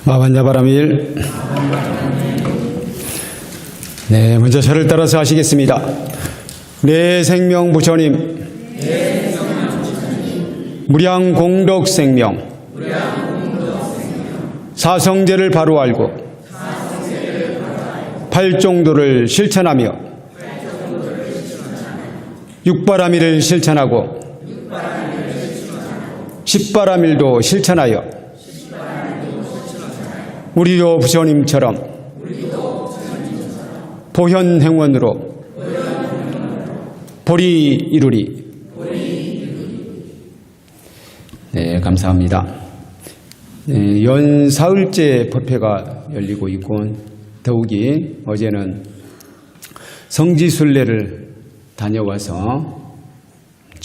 마반야바라밀. 네, 먼저 저를 따라서 하시겠습니다. 내 생명 부처님, 무량공덕생명, 사성제를 바로 알고 팔종도를 실천하며 육바라밀을 실천하고 십바라밀도 실천하여 우리도 부처님처럼 보현행원으로 보리 이루리. 네, 감사합니다. 네, 연사흘째 법회가 열리고 있고 더욱이 어제는 성지순례를 다녀와서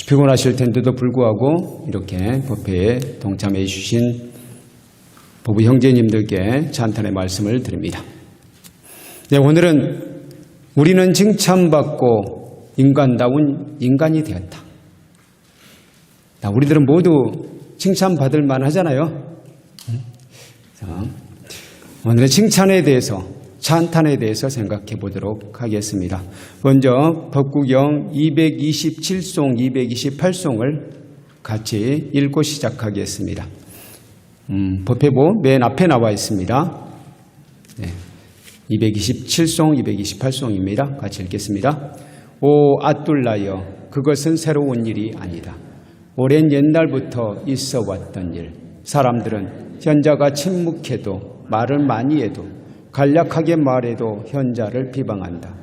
피곤하실 텐데도 불구하고 이렇게 법회에 동참해 주신 부부 형제님들께 찬탄의 말씀을 드립니다. 네, 오늘은 우리는 칭찬받고 인간다운 인간이 되었다. 우리들은 모두 칭찬받을 만하잖아요. 자, 오늘의 칭찬에 대해서, 찬탄에 대해서 생각해 보도록 하겠습니다. 먼저 법구경 227송, 228송을 같이 읽고 시작하겠습니다. 법회보 맨 앞에 나와 있습니다. 네, 227송, 228송입니다. 같이 읽겠습니다. 오 아둘라여, 그것은 새로운 일이 아니다. 오랜 옛날부터 있어 왔던 일. 사람들은 현자가 침묵해도 말을 많이 해도 간략하게 말해도 현자를 비방한다.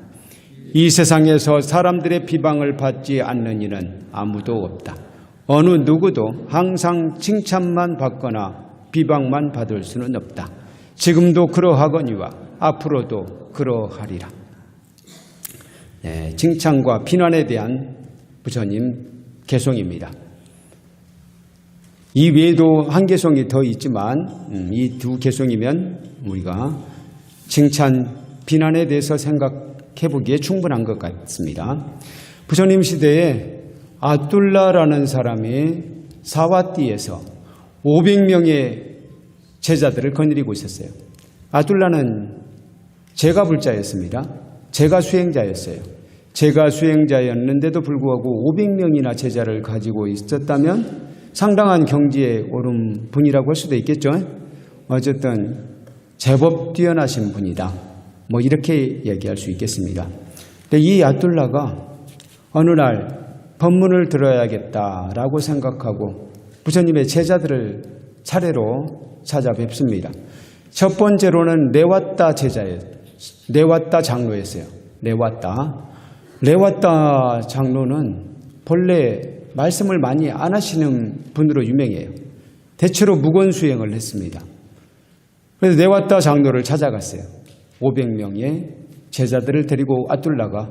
이 세상에서 사람들의 비방을 받지 않는 이는 아무도 없다. 어느 누구도 항상 칭찬만 받거나 비방만 받을 수는 없다. 지금도 그러하거니와 앞으로도 그러하리라. 네, 칭찬과 비난에 대한 부처님 개송입니다. 이 외에도 한 개송이 더 있지만 이 두 개송이면 우리가 칭찬, 비난에 대해서 생각해 보기에 충분한 것 같습니다. 부처님 시대에 아둘라라는 사람이 사와띠에서 500명의 제자들을 거느리고 있었어요. 아둘라는 제가 불자였습니다. 제가 수행자였어요. 제가 수행자였는데도 불구하고 500명이나 제자를 가지고 있었다면 상당한 경지에 오른 분이라고 할 수도 있겠죠. 어쨌든 제법 뛰어나신 분이다. 뭐 이렇게 얘기할 수 있겠습니다. 근데 이 아둘라가 어느 날 법문을 들어야겠다라고 생각하고 부처님의 제자들을 차례로 찾아뵙습니다. 첫 번째로는 네와따 제자예요. 네와따 장로였어요. 네와따 장로는 본래 말씀을 많이 안 하시는 분으로 유명해요. 대체로 무건수행을 했습니다. 그래서 네와따 장로를 찾아갔어요. 500명의 제자들을 데리고 아둘라가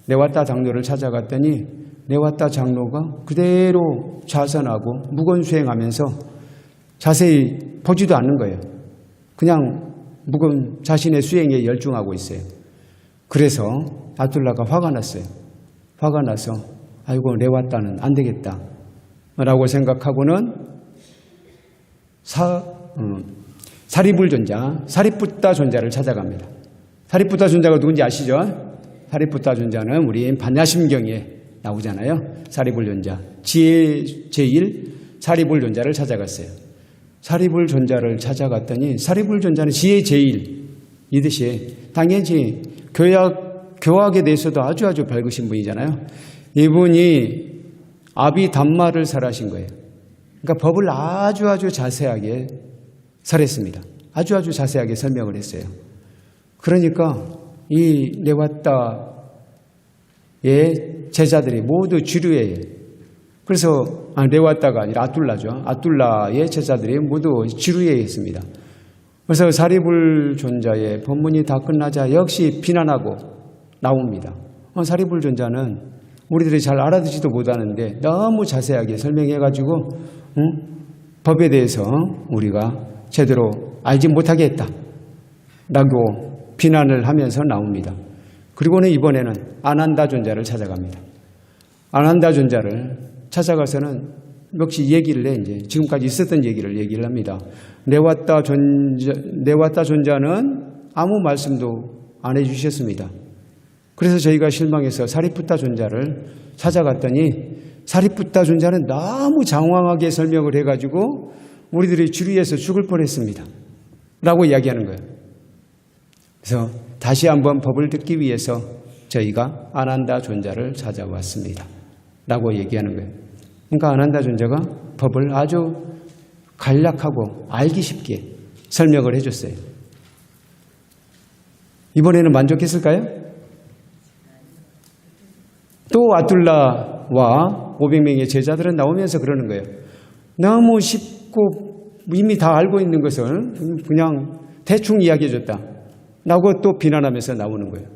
네와따 장로를 찾아갔더니 네와따 장로가 그대로 좌선하고 무건수행하면서 자세히 보지도 않는 거예요. 그냥 자신의 수행에 열중하고 있어요. 그래서 아둘라가 화가 났어요. 화가 나서 아이고 네와따는 안 되겠다 라고 생각하고는 사리푸타 존자를 찾아갑니다. 사리푸타 존자가 누군지 아시죠? 사리푸타 존자는 우리 반야심경에 나오잖아요. 사리불존자 지혜 제1 사리불존자를 찾아갔어요. 사리불존자를 찾아갔더니 사리불존자는 지혜 제1 이 뜻이 당연히 교학에 대해서도 아주 밝으신 분이잖아요. 이분이 아비담마를 설하신 거예요. 그러니까 법을 아주 자세하게 설했습니다. 아주 자세하게 설명을 했어요. 그러니까 이 네와따의 제자들이 모두 주류예요. 그래서 네와따가 아니라 아둘라죠. 아둘라의 제자들이 모두 지루해 했습니다. 그래서 사리불존자의 법문이 다 끝나자 역시 비난하고 나옵니다. 사리불존자는 우리들이 잘 알아듣지도 못하는데 너무 자세하게 설명해가지고 법에 대해서 우리가 제대로 알지 못하게 했다 라고 비난을 하면서 나옵니다. 그리고는 이번에는 아난다 존자를 찾아갑니다. 아난다 존자를 찾아가서는 역시 얘기를 해. 이제 지금까지 있었던 얘기를 합니다. 내왔다 존자는 아무 말씀도 안 해주셨습니다. 그래서 저희가 실망해서 사리푸타 존자를 찾아갔더니 사리푸타 존자는 너무 장황하게 설명을 해가지고 우리들이 주리에서 죽을 뻔했습니다. 라고 이야기하는 거예요. 그래서 다시 한번 법을 듣기 위해서 저희가 아난다 존자를 찾아왔습니다. 라고 얘기하는 거예요. 그러니까 아난다 존자가 법을 아주 간략하고 알기 쉽게 설명을 해줬어요. 이번에는 만족했을까요? 또 아둘라와 500명의 제자들은 나오면서 그러는 거예요. 너무 쉽고 이미 다 알고 있는 것을 그냥 대충 이야기해줬다. 라고 또 비난하면서 나오는 거예요.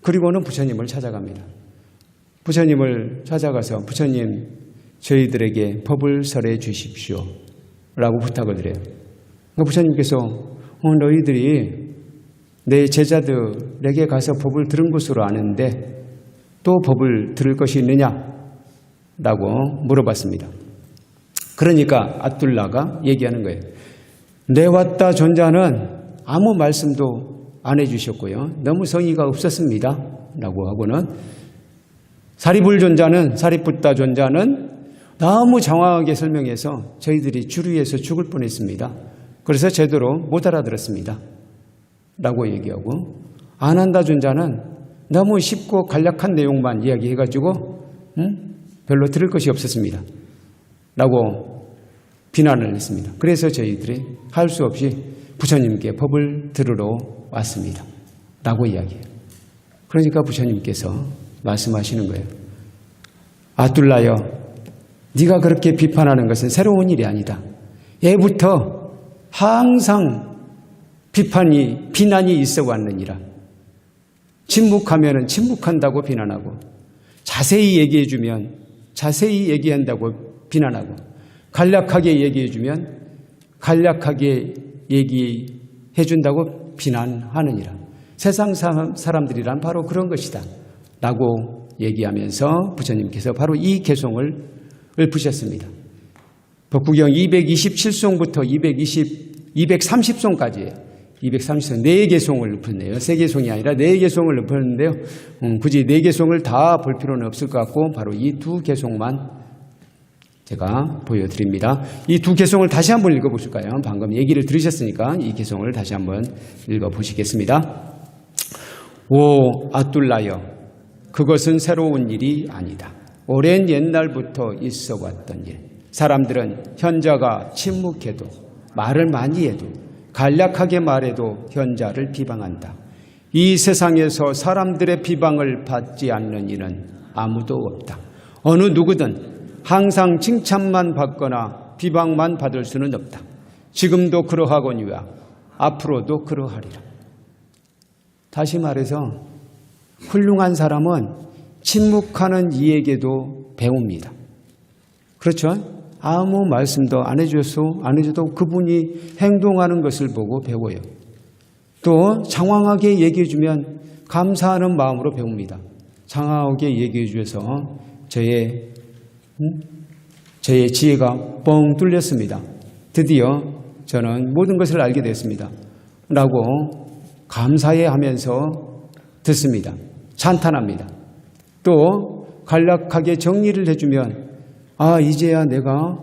그리고는 부처님을 찾아갑니다. 부처님을 찾아가서 부처님 저희들에게 법을 설해 주십시오. 라고 부탁을 드려요. 그러니까 부처님께서 너희들이 내 제자들에게 가서 법을 들은 것으로 아는데 또 법을 들을 것이 있느냐? 라고 물어봤습니다. 그러니까 아둘라가 얘기하는 거예요. 내왔다 존자는 아무 말씀도 안 해주셨고요. 너무 성의가 없었습니다. 라고 하고는 사리푸타 존자는 너무 장황하게 설명해서 저희들이 주류에서 죽을 뻔했습니다. 그래서 제대로 못 알아들었습니다. 라고 얘기하고 아난다 존자는 너무 쉽고 간략한 내용만 이야기해가지고 별로 들을 것이 없었습니다. 라고 비난을 했습니다. 그래서 저희들이 할 수 없이 부처님께 법을 들으러 왔습니다. 라고 이야기해요. 그러니까 부처님께서 말씀하시는 거예요. 아둘라여, 네가 그렇게 비판하는 것은 새로운 일이 아니다. 예부터 항상 비난이 있어 왔느니라. 침묵하면은 침묵한다고 비난하고, 자세히 얘기해주면 자세히 얘기한다고 비난하고, 간략하게 얘기해주면 간략하게 얘기해준다고 비난하느니라. 세상 사람들이란 바로 그런 것이다. 라고 얘기하면서 부처님께서 바로 이 개송을 읊으셨습니다. 법구경 227송부터 230송까지예요. 230송, 4개송을 읊었네요. 3개송이 아니라 4개송을 읊었는데요. 굳이 4개송을 다 볼 필요는 없을 것 같고 바로 이 2개송만 제가 보여드립니다. 이 2개송을 다시 한번 읽어보실까요? 방금 얘기를 들으셨으니까 이 개송을 다시 한번 읽어보시겠습니다. 오 아둘라여, 그것은 새로운 일이 아니다. 오랜 옛날부터 있어 왔던 일. 사람들은 현자가 침묵해도 말을 많이 해도 간략하게 말해도 현자를 비방한다. 이 세상에서 사람들의 비방을 받지 않는 이는 아무도 없다. 어느 누구든 항상 칭찬만 받거나 비방만 받을 수는 없다. 지금도 그러하거니와 앞으로도 그러하리라. 다시 말해서 훌륭한 사람은 침묵하는 이에게도 배웁니다. 그렇죠? 아무 말씀도 안 해줘도 그분이 행동하는 것을 보고 배워요. 또 장황하게 얘기해주면 감사하는 마음으로 배웁니다. 장황하게 얘기해주셔서 저의 지혜가 뻥 뚫렸습니다. 드디어 저는 모든 것을 알게 됐습니다. 라고 감사해하면서 듣습니다. 찬탄합니다. 또 간략하게 정리를 해주면 이제야 내가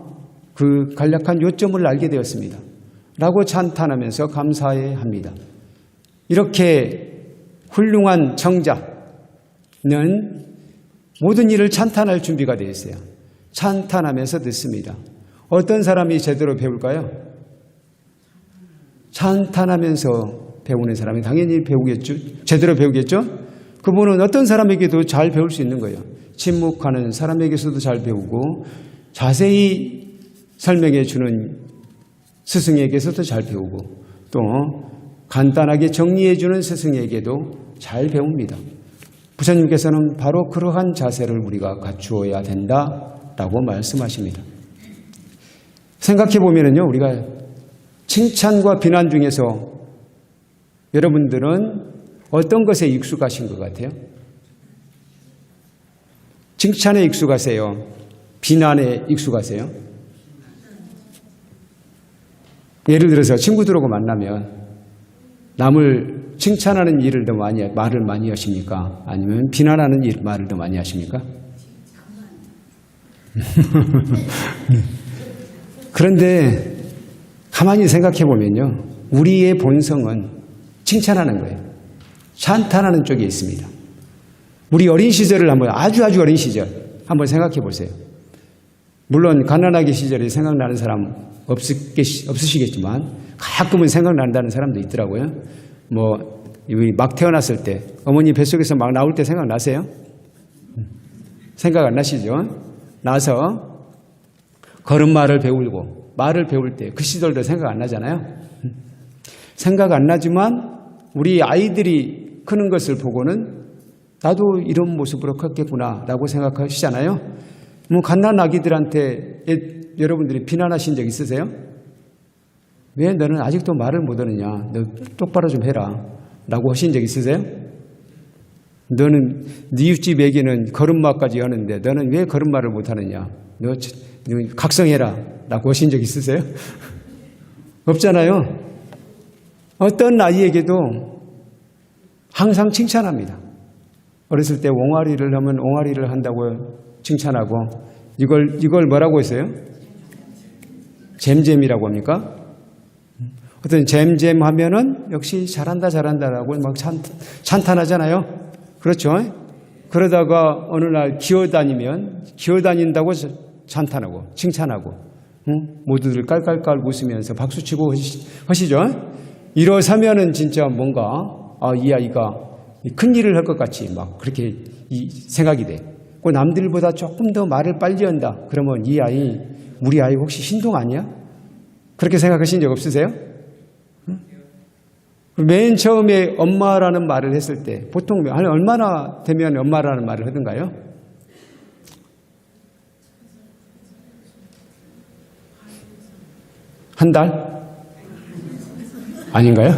그 간략한 요점을 알게 되었습니다. 라고 찬탄하면서 감사해합니다. 이렇게 훌륭한 청자는 모든 일을 찬탄할 준비가 되어 있어요. 찬탄하면서 듣습니다. 어떤 사람이 제대로 배울까요? 찬탄하면서 배우는 사람이 당연히 배우겠죠. 제대로 배우겠죠? 그분은 어떤 사람에게도 잘 배울 수 있는 거예요. 침묵하는 사람에게서도 잘 배우고 자세히 설명해 주는 스승에게서도 잘 배우고 또 간단하게 정리해 주는 스승에게도 잘 배웁니다. 부처님께서는 바로 그러한 자세를 우리가 갖추어야 된다라고 말씀하십니다. 생각해 보면은요, 우리가 칭찬과 비난 중에서 여러분들은 어떤 것에 익숙하신 것 같아요? 칭찬에 익숙하세요? 비난에 익숙하세요? 예를 들어서 친구들하고 만나면 남을 칭찬하는 일을 더 말을 많이 하십니까? 아니면 비난하는 말을 더 많이 하십니까? 그런데 가만히 생각해 보면요, 우리의 본성은 칭찬하는 거예요. 찬탄하는 쪽에 있습니다. 우리 어린 시절을 아주 어린 시절 한번 생각해 보세요. 물론 가난하기 시절에 생각나는 사람 없으시겠지만 가끔은 생각난다는 사람도 있더라고요. 막 태어났을 때 어머니 뱃속에서 막 나올 때 생각나세요? 생각 안 나시죠? 나서 걸음마를 배우고 말을 배울 때 그 시절도 생각 안 나잖아요. 생각 안 나지만 우리 아이들이 크는 것을 보고는 나도 이런 모습으로 컸겠구나 라고 생각하시잖아요. 갓난 아기들한테 여러분들이 비난하신 적 있으세요? 왜 너는 아직도 말을 못하느냐, 너 똑바로 좀 해라 라고 하신 적 있으세요? 너는 네 이웃집 애기는 걸음마까지 하는데 너는 왜 걸음마를 못하느냐, 너 각성해라 라고 하신 적 있으세요? 없잖아요. 어떤 아이에게도 항상 칭찬합니다. 어렸을 때 옹알이를 하면 옹알이를 한다고 칭찬하고, 이걸 뭐라고 했어요? 잼잼이라고 합니까? 어떤 잼잼 하면은 역시 잘한다라고 막 찬탄하잖아요. 그렇죠? 그러다가 어느 날 기어다닌다고 찬탄하고 칭찬하고, 모두들 깔깔깔 웃으면서 박수치고 하시죠? 일어서면은 진짜 뭔가 이 아이가 큰 일을 할 것 같이 막 그렇게 생각이 돼. 남들보다 조금 더 말을 빨리 한다. 그러면 우리 아이 혹시 신동 아니야? 그렇게 생각하신 적 없으세요? 맨 처음에 엄마라는 말을 했을 때 보통 얼마나 되면 엄마라는 말을 하던가요? 한 달? 아닌가요?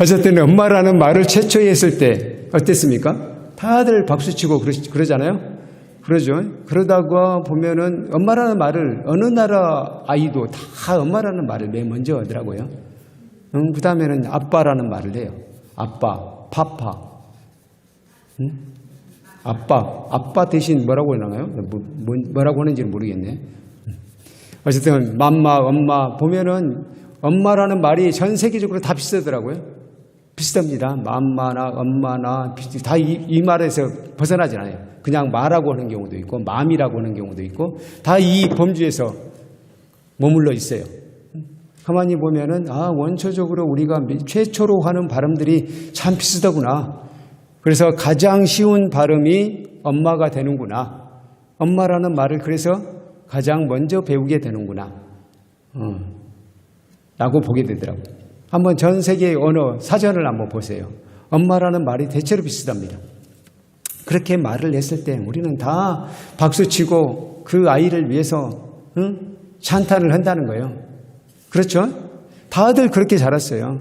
어쨌든 엄마라는 말을 최초에 했을 때 어땠습니까? 다들 박수치고 그러잖아요? 그러죠. 그러다가 보면은 엄마라는 말을 어느 나라 아이도 다 엄마라는 말을 맨 먼저 하더라고요. 그 다음에는 아빠라는 말을 해요. 아빠, 파파. 아빠 대신 뭐라고 하나요? 뭐라고 하는지는 모르겠네. 어쨌든 맘마, 엄마 보면은 엄마라는 말이 전 세계적으로 다 비슷하더라고요. 비슷합니다. 맘마나 엄마나 다 이 말에서 벗어나지 않아요. 그냥 마라고 하는 경우도 있고 맘이라고 하는 경우도 있고 다 이 범주에서 머물러 있어요. 가만히 보면은 원초적으로 우리가 최초로 하는 발음들이 참 비슷하구나. 그래서 가장 쉬운 발음이 엄마가 되는구나. 엄마라는 말을 그래서 가장 먼저 배우게 되는구나. 라고 보게 되더라고요. 한번 전 세계의 언어 사전을 한번 보세요. 엄마라는 말이 대체로 비슷합니다. 그렇게 말을 했을 때 우리는 다 박수치고 그 아이를 위해서 찬탄을 한다는 거예요. 그렇죠? 다들 그렇게 자랐어요.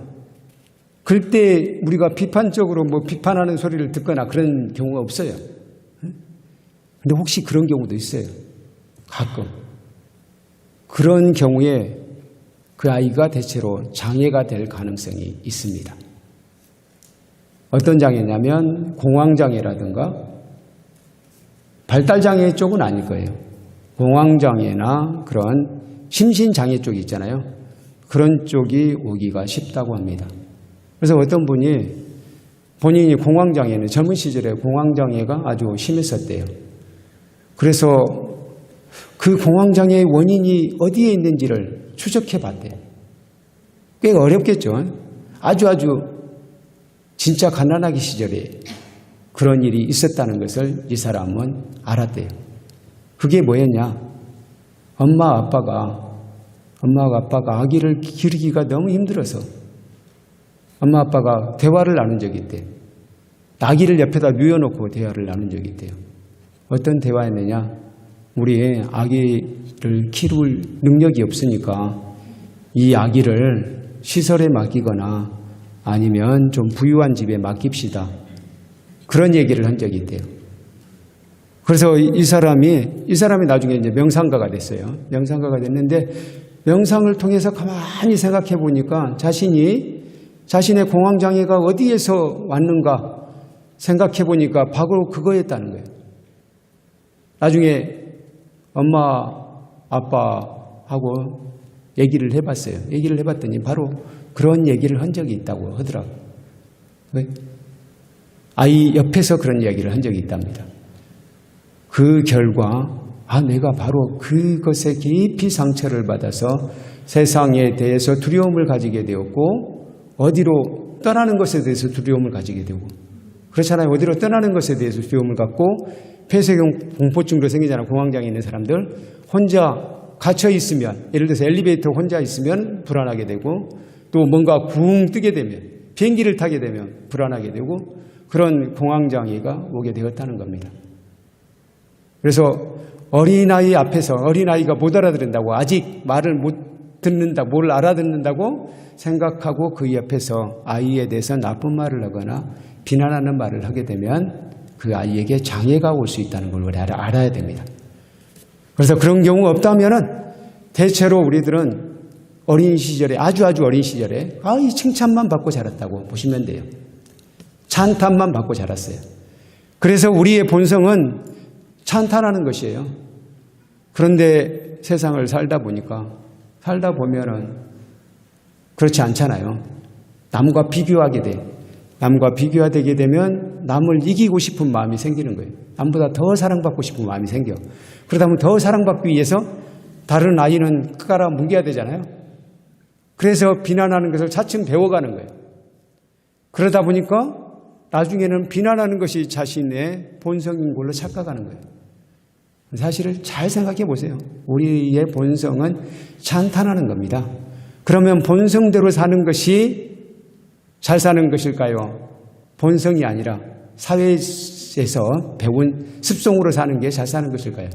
그때 우리가 비판적으로 비판하는 소리를 듣거나 그런 경우가 없어요. 근데 혹시 그런 경우도 있어요. 가끔. 그런 경우에 그 아이가 대체로 장애가 될 가능성이 있습니다. 어떤 장애냐면 공황장애라든가 발달장애 쪽은 아닐 거예요. 공황장애나 그런 심신장애 쪽이 있잖아요. 그런 쪽이 오기가 쉽다고 합니다. 그래서 어떤 분이 본인이 공황장애는 젊은 시절에 공황장애가 아주 심했었대요. 그래서 그 공황장애의 원인이 어디에 있는지를 추적해 봤대요. 꽤 어렵겠죠. 아주 진짜 가난하기 시절에 그런 일이 있었다는 것을 이 사람은 알았대요. 그게 뭐였냐? 엄마 아빠가 아기를 기르기가 너무 힘들어서 엄마 아빠가 대화를 나눈 적이 있대요. 아기를 옆에다 누워놓고 대화를 나눈 적이 있대요. 어떤 대화였느냐? 우리 아기를 키울 능력이 없으니까 이 아기를 시설에 맡기거나 아니면 좀 부유한 집에 맡깁시다. 그런 얘기를 한 적이 있대요. 그래서 이 사람이 나중에 이제 명상가가 됐어요. 명상가가 됐는데 명상을 통해서 가만히 생각해 보니까 자신의 공황장애가 어디에서 왔는가 생각해 보니까 바로 그거였다는 거예요. 나중에 엄마, 아빠하고 얘기를 해봤어요. 얘기를 해봤더니 바로 그런 얘기를 한 적이 있다고 하더라고요. 왜? 아이 옆에서 그런 이야기를 한 적이 있답니다. 그 결과 내가 바로 그것에 깊이 상처를 받아서 세상에 대해서 두려움을 가지게 되었고 어디로 떠나는 것에 대해서 두려움을 가지게 되고 그렇잖아요. 어디로 떠나는 것에 대해서 두려움을 갖고 폐쇄형 공포증도 생기잖아요. 공황장애 있는 사람들. 혼자 갇혀 있으면 예를 들어서 엘리베이터 혼자 있으면 불안하게 되고 또 뭔가 붕 뜨게 되면 비행기를 타게 되면 불안하게 되고 그런 공황장애가 오게 되었다는 겁니다. 그래서 어린아이 앞에서 어린아이가 못 알아듣는다고 아직 말을 못 듣는다, 뭘 알아듣는다고 생각하고 그 옆에서 아이에 대해서 나쁜 말을 하거나 비난하는 말을 하게 되면 그 아이에게 장애가 올 수 있다는 걸 우리가 알아야 됩니다. 그래서 그런 경우가 없다면은 대체로 우리들은 어린 시절에 아주 어린 시절에 이 칭찬만 받고 자랐다고 보시면 돼요. 찬탄만 받고 자랐어요. 그래서 우리의 본성은 찬탄하는 것이에요. 그런데 세상을 살다 보면은 그렇지 않잖아요. 남과 비교하게 돼. 남과 비교되게 되면 남을 이기고 싶은 마음이 생기는 거예요. 남보다 더 사랑받고 싶은 마음이 생겨. 그러다 보면 더 사랑받기 위해서 다른 아이는 깔아뭉개야 되잖아요. 그래서 비난하는 것을 차츰 배워가는 거예요. 그러다 보니까 나중에는 비난하는 것이 자신의 본성인 걸로 착각하는 거예요. 사실을 잘 생각해 보세요. 우리의 본성은 찬탄하는 겁니다. 그러면 본성대로 사는 것이 잘 사는 것일까요? 본성이 아니라 사회에서 배운 습성으로 사는 게 잘 사는 것일까요?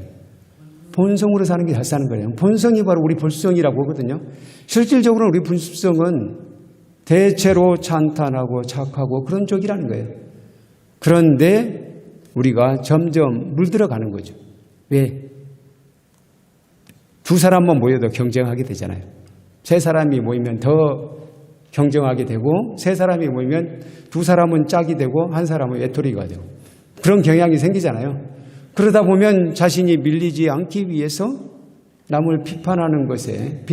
본성으로 사는 게 잘 사는 거예요. 본성이 바로 우리 본성이라고 하거든요. 실질적으로 우리 본성은 대체로 찬탄하고 착하고 그런 쪽이라는 거예요. 그런데 우리가 점점 물들어가는 거죠. 왜? 두 사람만 모여도 경쟁하게 되잖아요. 세 사람이 모이면 더 경쟁하게 되고 세 사람이 모이면 두 사람은 짝이 되고 한 사람은 외톨이가 되고 그런 경향이 생기잖아요. 그러다 보면 자신이 밀리지 않기 위해서 남을 비판하는 것에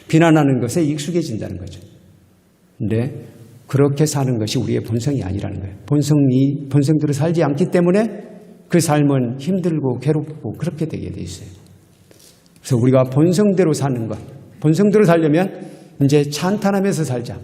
비난하는 것에 익숙해진다는 거죠. 근데 그렇게 사는 것이 우리의 본성이 아니라는 거예요. 본성대로 살지 않기 때문에 그 삶은 힘들고 괴롭고 그렇게 되게 돼 있어요. 그래서 우리가 본성대로 사는 것, 본성대로 살려면 이제 찬탄하면서 살자,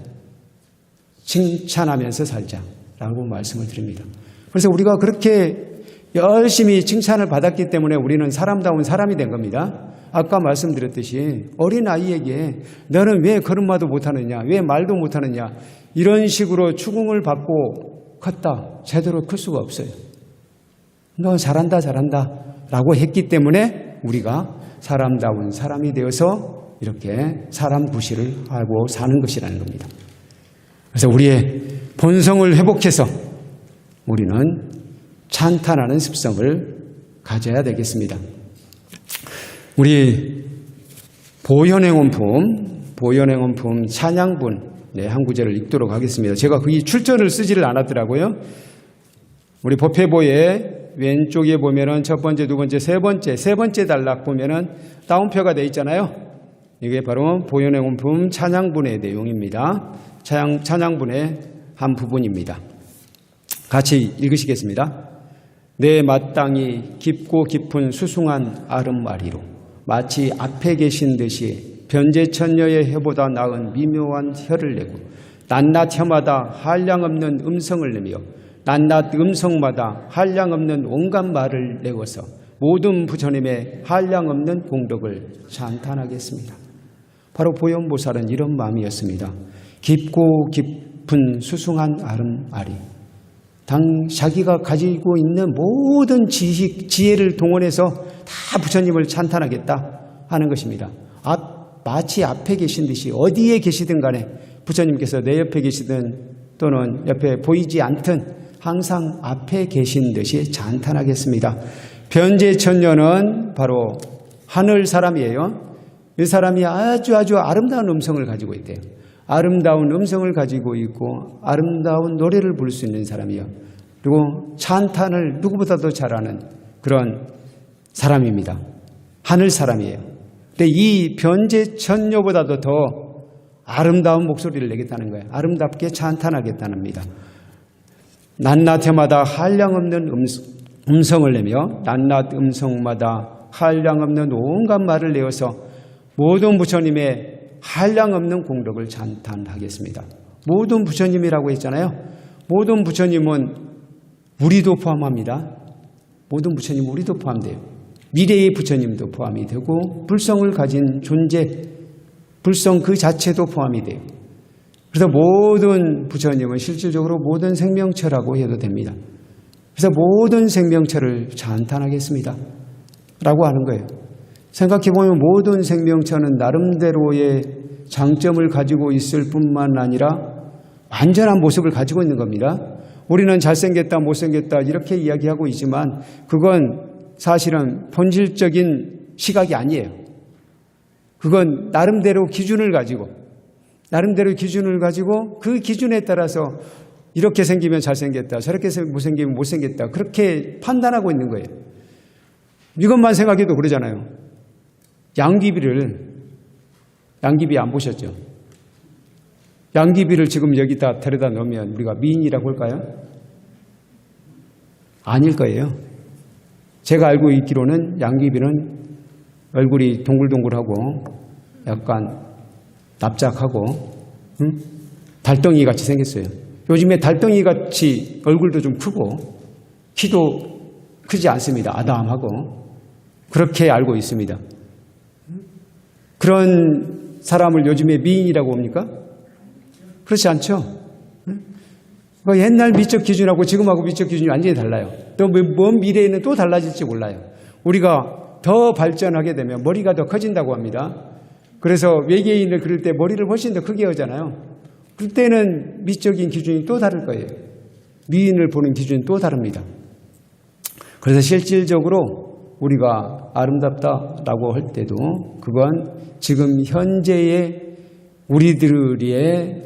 칭찬하면서 살자라고 말씀을 드립니다. 그래서 우리가 그렇게 열심히 칭찬을 받았기 때문에 우리는 사람다운 사람이 된 겁니다. 아까 말씀드렸듯이 어린아이에게 너는 왜 걸음마도 못하느냐, 왜 말도 못하느냐 이런 식으로 추궁을 받고 컸다. 제대로 클 수가 없어요. 너 잘한다 라고 했기 때문에 우리가 사람다운 사람이 되어서 이렇게 사람 구실을 하고 사는 것이라는 겁니다. 그래서 우리의 본성을 회복해서 우리는 찬탄하는 습성을 가져야 되겠습니다. 우리 보현행원품 찬양분 한 구절을 읽도록 하겠습니다. 제가 거기 출전을 쓰지를 않았더라고요. 우리 법회보에 왼쪽에 보면은 첫 번째, 두 번째, 세 번째 단락 보면은 따옴표가 되어 있잖아요. 이게 바로 보현행원품 찬양분의 내용입니다. 찬양분의 한 부분입니다. 같이 읽으시겠습니다. 내 마땅히 깊고 깊은 수숭한 아름마리로 마치 앞에 계신 듯이 변제천녀의 혀보다 나은 미묘한 혀를 내고 낱낱 혀마다 한량없는 음성을 내며 낱낱 음성마다 한량없는 온갖 말을 내어서 모든 부처님의 한량없는 공덕을 찬탄하겠습니다. 바로 보현보살은 이런 마음이었습니다. 깊고 깊은 수숭한 아름아리. 자기가 가지고 있는 모든 지혜를 동원해서 다 부처님을 찬탄하겠다 하는 것입니다. 마치 앞에 계신 듯이 어디에 계시든 간에 부처님께서 내 옆에 계시든 또는 옆에 보이지 않든 항상 앞에 계신 듯이 찬탄하겠습니다. 변제천녀는 바로 하늘 사람이에요. 이 사람이 아주 아름다운 음성을 가지고 있대요. 아름다운 음성을 가지고 있고 아름다운 노래를 부를 수 있는 사람이요. 그리고 찬탄을 누구보다도 잘하는 그런 사람입니다. 하늘 사람이에요. 근데 이 변제천녀보다도 더 아름다운 목소리를 내겠다는 거예요. 아름답게 찬탄하겠다는니다. 낮낮 해마다 한량없는 음성을 내며 낮낮 음성마다 한량없는 온갖 말을 내어서 모든 부처님의 한량없는 공덕을 찬탄하겠습니다. 모든 부처님이라고 했잖아요. 모든 부처님은 우리도 포함합니다. 모든 부처님 우리도 포함돼요. 미래의 부처님도 포함이 되고 불성을 가진 존재, 불성 그 자체도 포함이 돼요. 그래서 모든 부처님은 실질적으로 모든 생명체라고 해도 됩니다. 그래서 모든 생명체를 찬탄하겠습니다 라고 하는 거예요. 생각해보면 모든 생명체는 나름대로의 장점을 가지고 있을 뿐만 아니라 완전한 모습을 가지고 있는 겁니다. 우리는 잘생겼다 못생겼다 이렇게 이야기하고 있지만 그건 사실은 본질적인 시각이 아니에요. 그건 나름대로 기준을 가지고 그 기준에 따라서 이렇게 생기면 잘생겼다 저렇게 못생기면 못생겼다 그렇게 판단하고 있는 거예요. 이것만 생각해도 그러잖아요. 양귀비 안 보셨죠? 양귀비를 지금 여기다 데려다 놓으면 우리가 미인이라고 할까요? 아닐 거예요. 제가 알고 있기로는 양귀비는 얼굴이 동글동글하고 약간 납작하고 달덩이 같이 생겼어요. 요즘에 달덩이 같이 얼굴도 좀 크고 키도 크지 않습니다. 아담하고 그렇게 알고 있습니다. 그런 사람을 요즘에 미인이라고 합니까? 그렇지 않죠? 옛날 미적 기준하고 지금하고 미적 기준이 완전히 달라요. 또 먼 미래에는 또 달라질지 몰라요. 우리가 더 발전하게 되면 머리가 더 커진다고 합니다. 그래서 외계인을 그릴 때 머리를 훨씬 더 크게 하잖아요. 그때는 미적인 기준이 또 다를 거예요. 미인을 보는 기준이 또 다릅니다. 그래서 실질적으로 우리가 아름답다라고 할 때도 그건 지금 현재의 우리들의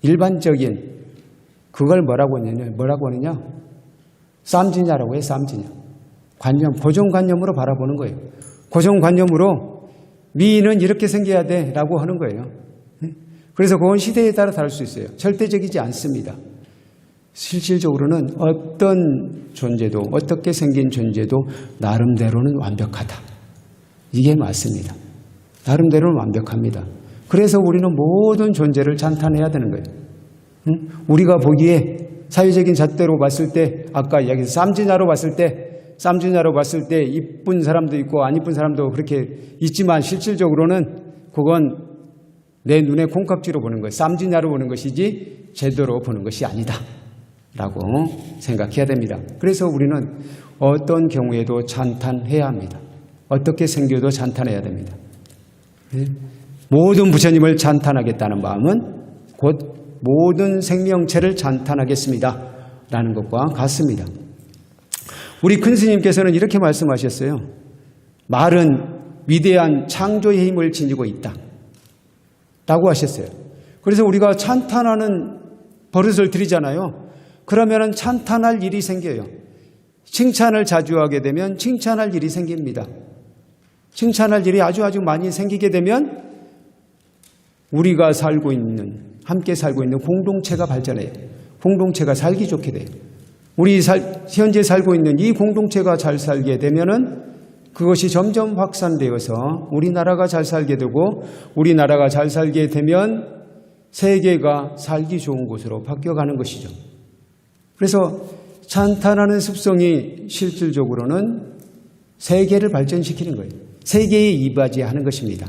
일반적인 그걸 뭐라고 하느냐? 쌈지냐라고 해요. 쌈지냐. 관념, 고정관념으로 바라보는 거예요. 고정관념으로 미인은 이렇게 생겨야 돼 라고 하는 거예요. 그래서 그건 시대에 따라 다를 수 있어요. 절대적이지 않습니다. 실질적으로는 어떤 존재도 어떻게 생긴 존재도 나름대로는 완벽하다. 이게 맞습니다. 나름대로는 완벽합니다. 그래서 우리는 모든 존재를 찬탄해야 되는 거예요. 우리가 보기에 사회적인 잣대로 봤을 때 아까 이야기했던 쌈지냐로 봤을 때 이쁜 사람도 있고 안 이쁜 사람도 그렇게 있지만 실질적으로는 그건 내 눈에 콩깍지로 보는 거예요. 쌈지냐로 보는 것이지 제대로 보는 것이 아니다 라고 생각해야 됩니다. 그래서 우리는 어떤 경우에도 찬탄해야 합니다. 어떻게 생겨도 찬탄해야 됩니다. 모든 부처님을 찬탄하겠다는 마음은 곧 모든 생명체를 찬탄하겠습니다 라는 것과 같습니다. 우리 큰 스님께서는 이렇게 말씀하셨어요. 말은 위대한 창조의 힘을 지니고 있다 라고 하셨어요. 그래서 우리가 찬탄하는 버릇을 들이잖아요. 그러면 찬탄할 일이 생겨요. 칭찬을 자주 하게 되면 칭찬할 일이 생깁니다. 칭찬할 일이 아주 많이 생기게 되면 우리가 함께 살고 있는 공동체가 발전해요. 공동체가 살기 좋게 돼요. 우리 현재 살고 있는 이 공동체가 잘 살게 되면은 그것이 점점 확산되어서 우리나라가 잘 살게 되고 우리나라가 잘 살게 되면 세계가 살기 좋은 곳으로 바뀌어가는 것이죠. 그래서 찬탄하는 습성이 실질적으로는 세계를 발전시키는 거예요. 세계에 이바지하는 것입니다.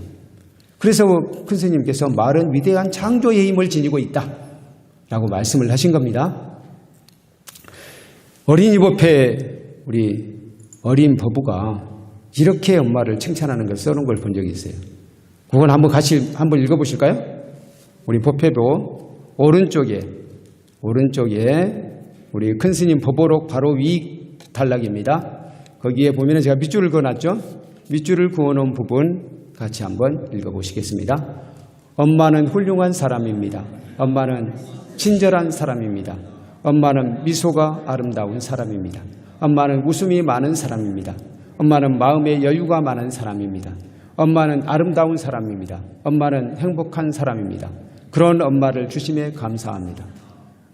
그래서 큰 스님께서 말은 위대한 창조의 힘을 지니고 있다 라고 말씀을 하신 겁니다. 어린이 법회 우리 어린 법우가 이렇게 엄마를 칭찬하는 걸 써놓은 걸 본 적이 있어요. 그건 같이 한번 읽어보실까요? 우리 법회도 오른쪽에 우리 큰 스님 법오록 바로 위 단락입니다. 거기에 보면 제가 밑줄을 그어놨죠. 밑줄을 그어놓은 부분 같이 한번 읽어보시겠습니다. 엄마는 훌륭한 사람입니다. 엄마는 친절한 사람입니다. 엄마는 미소가 아름다운 사람입니다. 엄마는 웃음이 많은 사람입니다. 엄마는 마음에 여유가 많은 사람입니다. 엄마는 아름다운 사람입니다. 엄마는 행복한 사람입니다. 그런 엄마를 주심에 감사합니다.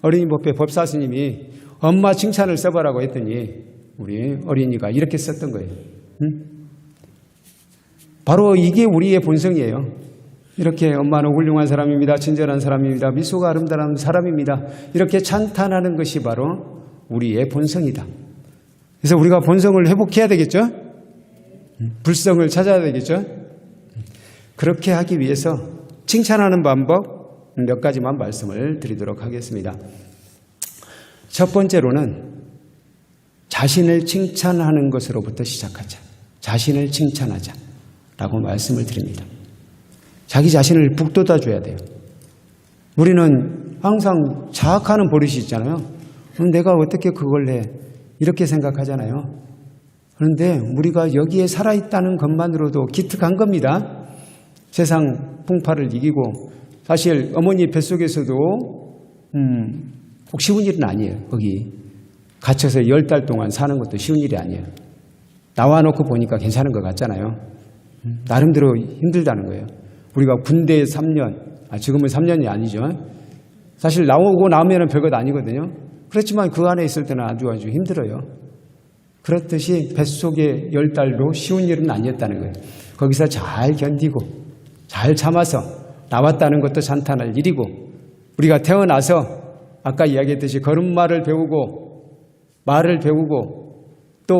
어린이 법회 법사 스님이 엄마 칭찬을 써보라고 했더니 우리 어린이가 이렇게 썼던 거예요. 바로 이게 우리의 본성이에요. 이렇게 엄마는 훌륭한 사람입니다. 친절한 사람입니다. 미소가 아름다운 사람입니다. 이렇게 찬탄하는 것이 바로 우리의 본성이다. 그래서 우리가 본성을 회복해야 되겠죠? 불성을 찾아야 되겠죠? 그렇게 하기 위해서 칭찬하는 방법 몇 가지만 말씀을 드리도록 하겠습니다. 첫 번째로는 자신을 칭찬하는 것으로부터 시작하자. 자신을 칭찬하자 라고 말씀을 드립니다. 자기 자신을 북돋아 줘야 돼요. 우리는 항상 자학하는 버릇이 있잖아요. 내가 어떻게 그걸 해? 이렇게 생각하잖아요. 그런데 우리가 여기에 살아있다는 것만으로도 기특한 겁니다. 세상 풍파를 이기고 사실 어머니 뱃속에서도 꼭 쉬운 일은 아니에요. 거기 갇혀서 10달 동안 사는 것도 쉬운 일이 아니에요. 나와놓고 보니까 괜찮은 것 같잖아요. 나름대로 힘들다는 거예요. 우리가 군대 3년, 지금은 3년이 아니죠. 사실 나오고 나면은 별것 아니거든요. 그렇지만 그 안에 있을 때는 아주 힘들어요. 그렇듯이 뱃속에 10달도 쉬운 일은 아니었다는 거예요. 거기서 잘 견디고 잘 참아서 나왔다는 것도 찬탄할 일이고 우리가 태어나서 아까 이야기했듯이 걸음마를 배우고 말을 배우고 또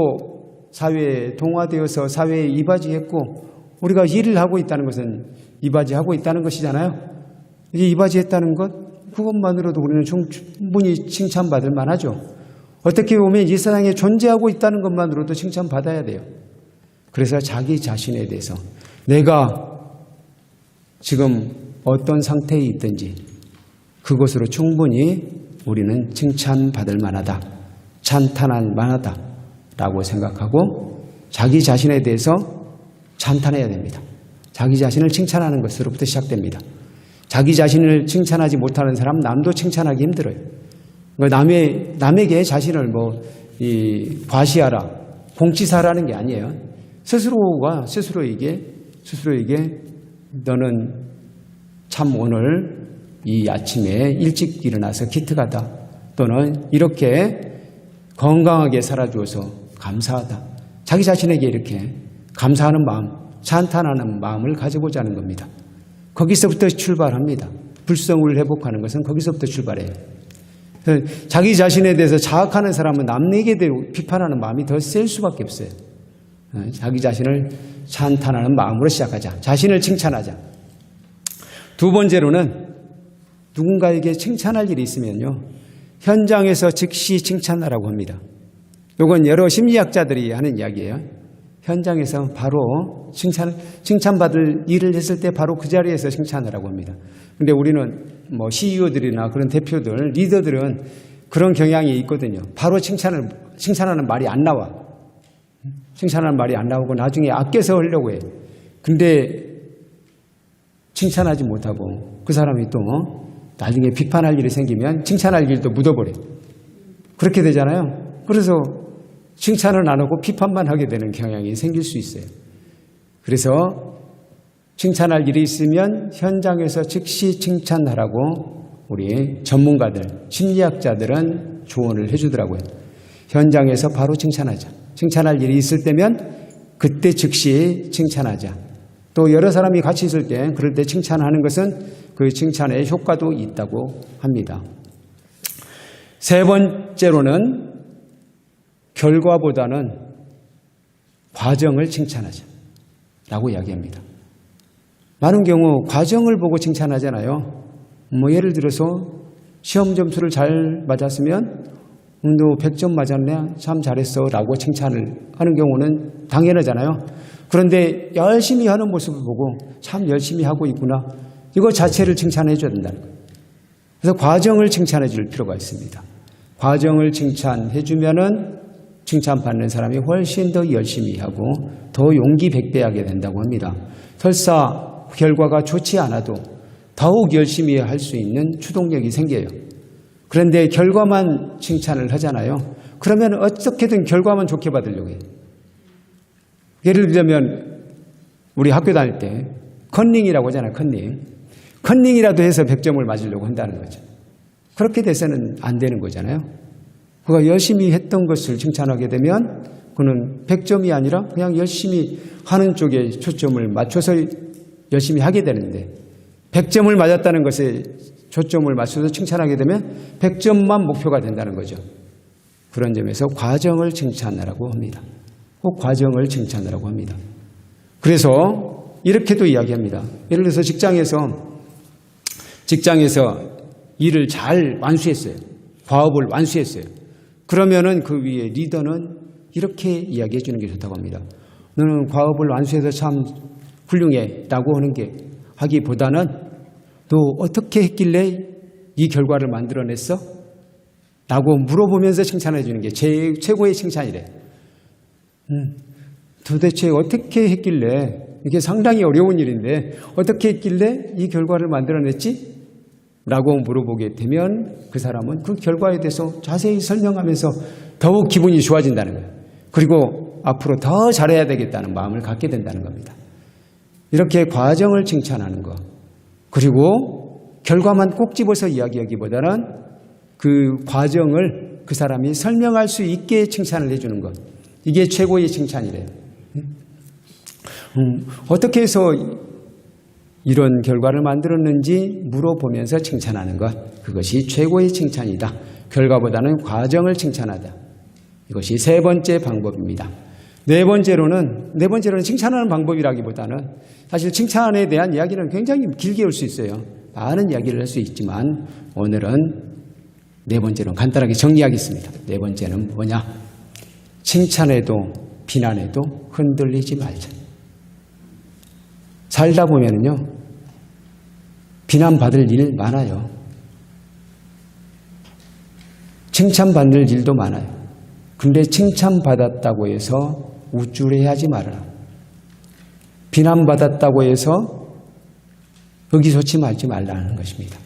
사회에 동화되어서 사회에 이바지했고 우리가 일을 하고 있다는 것은 이바지하고 있다는 것이잖아요. 이게 이바지했다는 것 그것만으로도 우리는 충분히 칭찬받을 만하죠. 어떻게 보면 이 세상에 존재하고 있다는 것만으로도 칭찬받아야 돼요. 그래서 자기 자신에 대해서 내가 지금 어떤 상태에 있든지 그것으로 충분히 우리는 칭찬받을 만하다. 찬탄할 만하다 라고 생각하고 자기 자신에 대해서 찬탄해야 됩니다. 자기 자신을 칭찬하는 것으로부터 시작됩니다. 자기 자신을 칭찬하지 못하는 사람 남도 칭찬하기 힘들어요. 남에게 자신을 과시하라, 공치사라는 게 아니에요. 스스로가 스스로에게 너는 참 오늘 이 아침에 일찍 일어나서 기특하다. 또는 이렇게 건강하게 살아주어서 감사하다. 자기 자신에게 이렇게 감사하는 마음, 찬탄하는 마음을 가져보자는 겁니다. 거기서부터 출발합니다. 불성을 회복하는 것은 거기서부터 출발해요. 자기 자신에 대해서 자학하는 사람은 남에게 비판하는 마음이 더 셀 수밖에 없어요. 자기 자신을 찬탄하는 마음으로 시작하자. 자신을 칭찬하자. 두 번째로는 누군가에게 칭찬할 일이 있으면요. 현장에서 즉시 칭찬하라고 합니다. 이건 여러 심리학자들이 하는 이야기예요. 현장에서 바로 칭찬받을 일을 했을 때 바로 그 자리에서 칭찬하라고 합니다. 그런데 우리는 CEO들이나 그런 대표들, 리더들은 그런 경향이 있거든요. 바로 칭찬하는 말이 안 나와. 칭찬하는 말이 안 나오고 나중에 아껴서 하려고 해. 근데 칭찬하지 못하고 그 사람이 또 나중에 비판할 일이 생기면 칭찬할 일도 묻어버려. 그렇게 되잖아요. 그래서 칭찬을 안 하고 비판만 하게 되는 경향이 생길 수 있어요. 그래서 칭찬할 일이 있으면 현장에서 즉시 칭찬하라고 우리 전문가들, 심리학자들은 조언을 해주더라고요. 현장에서 바로 칭찬하자. 칭찬할 일이 있을 때면 그때 즉시 칭찬하자. 또 여러 사람이 같이 있을 때 그럴 때 칭찬하는 것은 그 칭찬의 효과도 있다고 합니다. 세 번째로는 결과보다는 과정을 칭찬하자 라고 이야기합니다. 많은 경우 과정을 보고 칭찬하잖아요. 예를 들어서 시험 점수를 잘 맞았으면 너 100점 맞았네 참 잘했어 라고 칭찬을 하는 경우는 당연하잖아요. 그런데 열심히 하는 모습을 보고 참 열심히 하고 있구나 이거 자체를 칭찬해 줘야 된다는 거예요. 그래서 과정을 칭찬해 줄 필요가 있습니다. 과정을 칭찬해 주면은 칭찬받는 사람이 훨씬 더 열심히 하고 더 용기 백배하게 된다고 합니다. 설사 결과가 좋지 않아도 더욱 열심히 할 수 있는 추동력이 생겨요. 그런데 결과만 칭찬을 하잖아요. 그러면 어떻게든 결과만 좋게 받으려고 해요. 예를 들면 우리 학교 다닐 때 컨닝이라고 하잖아요. 컨닝이라도 해서 100점을 맞으려고 한다는 거죠. 그렇게 돼서는 안 되는 거잖아요. 그가 열심히 했던 것을 칭찬하게 되면 그는 100점이 아니라 그냥 열심히 하는 쪽에 초점을 맞춰서 열심히 하게 되는데 100점을 맞았다는 것에 초점을 맞춰서 칭찬하게 되면 100점만 목표가 된다는 거죠. 그런 점에서 과정을 칭찬하라고 합니다. 꼭 과정을 칭찬하라고 합니다. 그래서 이렇게도 이야기합니다. 예를 들어서 직장에서 일을 잘 완수했어요. 과업을 완수했어요. 그러면은 그 위에 리더는 이렇게 이야기해 주는 게 좋다고 합니다. 너는 과업을 완수해서 참 훌륭해라고 하는 게 하기보다는 너 어떻게 했길래 이 결과를 만들어냈어? 라고 물어보면서 칭찬해 주는 게 최고의 칭찬이래. 도대체 어떻게 했길래, 이게 상당히 어려운 일인데 어떻게 했길래 이 결과를 만들어냈지? 라고 물어보게 되면 그 사람은 그 결과에 대해서 자세히 설명하면서 더욱 기분이 좋아진다는 거예요. 그리고 앞으로 더 잘해야 되겠다는 마음을 갖게 된다는 겁니다. 이렇게 과정을 칭찬하는 것, 그리고 결과만 꼭 집어서 이야기하기보다는 그 과정을 그 사람이 설명할 수 있게 칭찬을 해주는 것, 이게 최고의 칭찬이래요. 어떻게 해서 이런 결과를 만들었는지 물어보면서 칭찬하는 것, 그것이 최고의 칭찬이다. 결과보다는 과정을 칭찬하다. 이것이 세 번째 방법입니다. 네 번째로는 칭찬하는 방법이라기보다는 사실 칭찬에 대한 이야기는 굉장히 길게 할 수 있어요. 많은 이야기를 할 수 있지만 오늘은 네 번째로는 간단하게 정리하겠습니다. 네 번째는 뭐냐? 칭찬해도 비난해도 흔들리지 말자. 살다 보면은요, 비난받을 일 많아요. 칭찬받을 일도 많아요. 근데 칭찬받았다고 해서 우쭐해하지 말아라. 비난받았다고 해서 의기소치 말지 말라는 것입니다.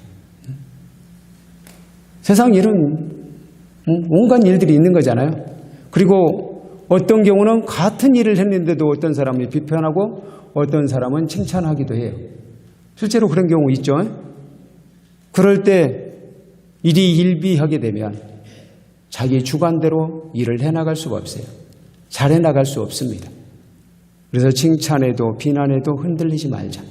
세상 일은 온갖 일들이 있는 거잖아요. 그리고 어떤 경우는 같은 일을 했는데도 어떤 사람이 비판하고 어떤 사람은 칭찬하기도 해요. 실제로 그런 경우 있죠. 그럴 때 일이 일비하게 되면 자기 주관대로 일을 해나갈 수가 없어요. 잘 해나갈 수 없습니다. 그래서 칭찬해도 비난해도 흔들리지 말자.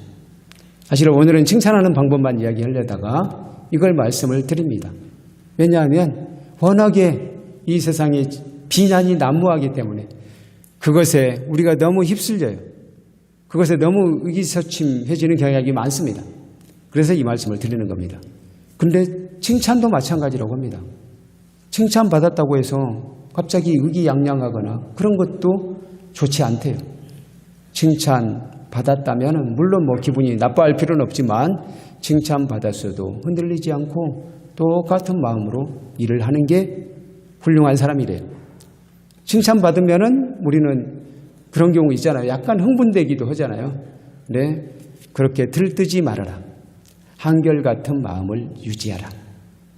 사실 오늘은 칭찬하는 방법만 이야기하려다가 이걸 말씀을 드립니다. 왜냐하면 워낙에 이 세상에 비난이 난무하기 때문에 그것에 우리가 너무 휩쓸려요. 그것에 너무 의기소침해지는 경향이 많습니다. 그래서 이 말씀을 드리는 겁니다. 그런데 칭찬도 마찬가지라고 합니다. 칭찬받았다고 해서 갑자기 의기양양하거나 그런 것도 좋지 않대요. 칭찬받았다면 물론 뭐 기분이 나빠할 필요는 없지만 칭찬받았어도 흔들리지 않고 똑같은 마음으로 일을 하는 게 훌륭한 사람이래요. 칭찬받으면은 우리는 그런 경우 있잖아요. 약간 흥분되기도 하잖아요. 네, 그렇게 들뜨지 말아라. 한결같은 마음을 유지하라.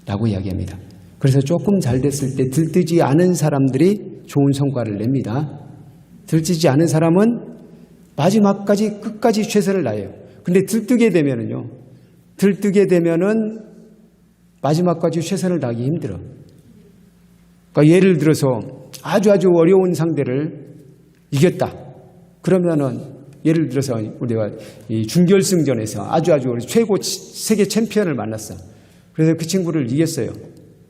라고 이야기합니다. 그래서 조금 잘 됐을 때 들뜨지 않은 사람들이 좋은 성과를 냅니다. 들뜨지 않은 사람은 마지막까지 끝까지 최선을 다해요. 근데 들뜨게 되면은 마지막까지 최선을 다하기 힘들어. 그러니까 예를 들어서 아주 어려운 상대를 이겼다. 그러면은 예를 들어서 우리가 이 준결승전에서 아주 최고 세계 챔피언을 만났어. 그래서 그 친구를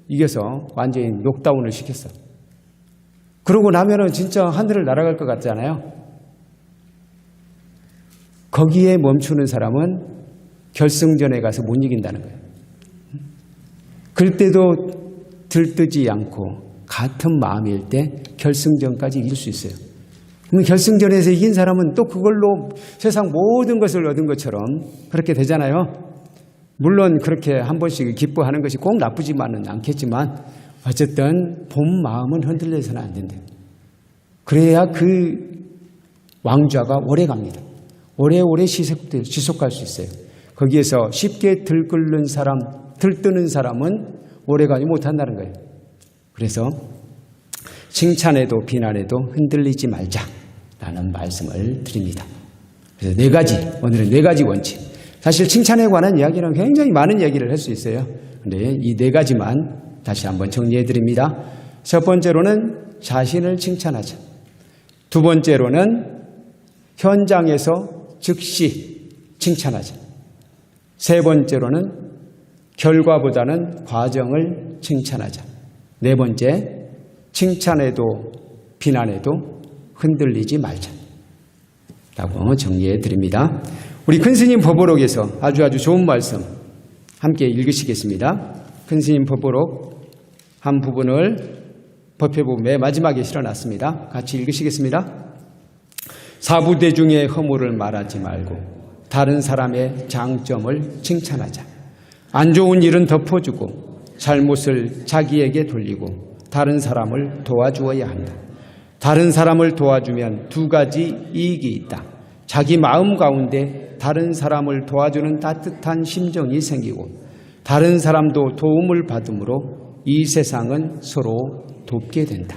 이겨서 완전히 녹다운을 시켰어. 그러고 나면은 진짜 하늘을 날아갈 것 같잖아요. 거기에 멈추는 사람은 결승전에 가서 못 이긴다는 거예요. 그때도 들뜨지 않고 같은 마음일 때 결승전까지 이길 수 있어요. 그럼 결승전에서 이긴 사람은 또 그걸로 세상 모든 것을 얻은 것처럼 그렇게 되잖아요. 물론 그렇게 한 번씩 기뻐하는 것이 꼭 나쁘지만은 않겠지만 어쨌든 본 마음은 흔들려서는 안 된대요. 그래야 그 왕좌가 오래 갑니다. 오래오래 지속할 수 있어요. 거기에서 쉽게 들뜨는 사람은 오래가지 못한다는 거예요. 그래서 칭찬에도 비난에도 흔들리지 말자라는 말씀을 드립니다. 그래서 오늘은 네 가지 원칙. 사실 칭찬에 관한 이야기는 굉장히 많은 얘기를 할 수 있어요. 그런데 이 네 가지만 다시 한번 정리해 드립니다. 첫 번째로는 자신을 칭찬하자. 두 번째로는 현장에서 즉시 칭찬하자. 세 번째로는 결과보다는 과정을 칭찬하자. 네 번째, 칭찬에도 비난에도 흔들리지 말자. 라고 정리해 드립니다. 우리 큰 스님 법보록에서 아주 좋은 말씀 함께 읽으시겠습니다. 큰 스님 법보록 한 부분을 법회부 맨 마지막에 실어놨습니다. 같이 읽으시겠습니다. 사부대중의 허물을 말하지 말고 다른 사람의 장점을 칭찬하자. 안 좋은 일은 덮어주고 잘못을 자기에게 돌리고 다른 사람을 도와주어야 한다. 다른 사람을 도와주면 두 가지 이익이 있다. 자기 마음 가운데 다른 사람을 도와주는 따뜻한 심정이 생기고 다른 사람도 도움을 받음으로 이 세상은 서로 돕게 된다.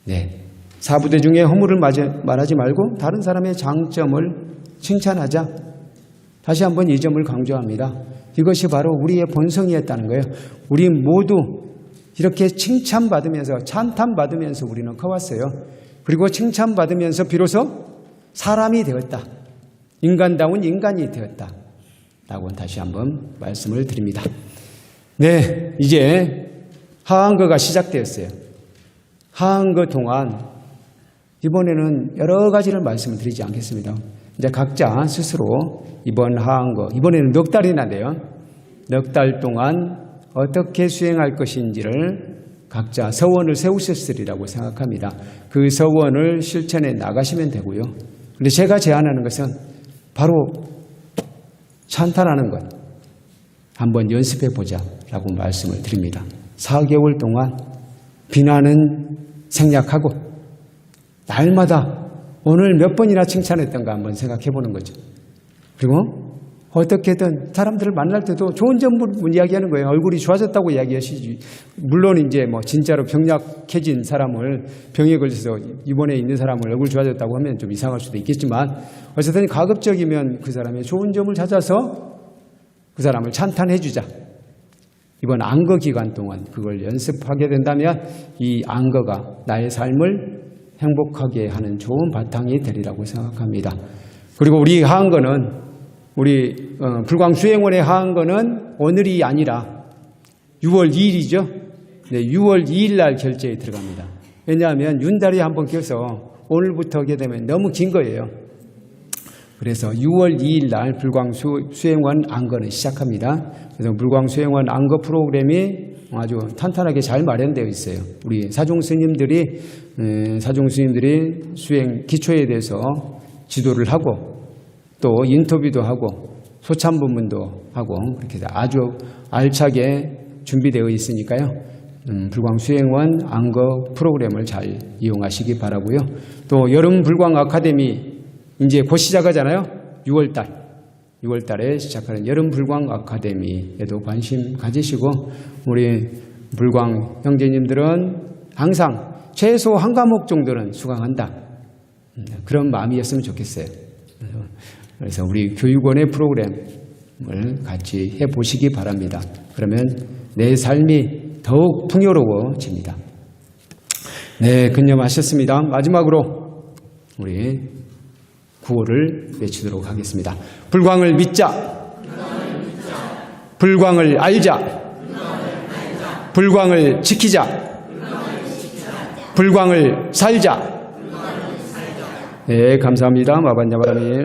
네, 사부대중의 허물을 말하지 말고 다른 사람의 장점을 칭찬하자. 다시 한번 이 점을 강조합니다. 이것이 바로 우리의 본성이었다는 거예요. 우리 모두 이렇게 칭찬받으면서 찬탄받으면서 우리는 커왔어요. 그리고 칭찬받으면서 비로소 사람이 되었다. 인간다운 인간이 되었다. 라고 다시 한번 말씀을 드립니다. 네, 이제 하한거가 시작되었어요. 하한거 동안 이번에는 여러 가지를 말씀을 드리지 않겠습니다. 이제 각자 스스로 이번 하한거, 이번에는 넉 달이나 돼요. 넉 달 동안 어떻게 수행할 것인지를 각자 서원을 세우셨으리라고 생각합니다. 그 서원을 실천해 나가시면 되고요. 그런데 제가 제안하는 것은 바로 찬탄하는 것 한번 연습해 보자라고 말씀을 드립니다. 4개월 동안 비난은 생략하고 날마다 오늘 몇 번이나 칭찬했던가 한번 생각해 보는 거죠. 그리고 어떻게든 사람들을 만날 때도 좋은 점을 이야기하는 거예요. 얼굴이 좋아졌다고 이야기하시지. 물론 이제 뭐 진짜로 병약해진 사람을 병에 걸려서 입원해 있는 사람을 얼굴 좋아졌다고 하면 좀 이상할 수도 있겠지만 어쨌든 가급적이면 그 사람의 좋은 점을 찾아서 그 사람을 찬탄해 주자. 이번 안거 기간 동안 그걸 연습하게 된다면 이 안거가 나의 삶을 행복하게 하는 좋은 바탕이 되리라고 생각합니다. 그리고 우리 하한거는 우리 불광수행원에 하한거는 오늘이 아니라 6월 2일이죠. 네, 6월 2일 날 결제에 들어갑니다. 왜냐하면 윤달이 한번 껴서 오늘부터 하게 되면 너무 긴 거예요. 그래서 6월 2일 날 불광수행원 안거는 시작합니다. 그래서 불광수행원 안거 프로그램이 아주 탄탄하게 잘 마련되어 있어요. 우리 사종 스님들이 수행 기초에 대해서 지도를 하고 또 인터뷰도 하고 소참본문도 하고 그렇게 아주 알차게 준비되어 있으니까요. 불광수행원 안거 프로그램을 잘 이용하시기 바라고요. 또 여름 불광 아카데미 이제 곧 시작하잖아요. 6월 달에 시작하는 여름 불광 아카데미에도 관심 가지시고 우리 불광 형제님들은 항상 최소 한 과목 정도는 수강한다. 그런 마음이었으면 좋겠어요. 그래서 우리 교육원의 프로그램을 같이 해보시기 바랍니다. 그러면 내 삶이 더욱 풍요로워집니다. 네, 근념하셨습니다. 마지막으로 우리 구호를 외치도록 하겠습니다. 불광을 믿자. 불광을 알자. 불광을 지키자. 불광을 살자. 네, 감사합니다. 마반야바라밀.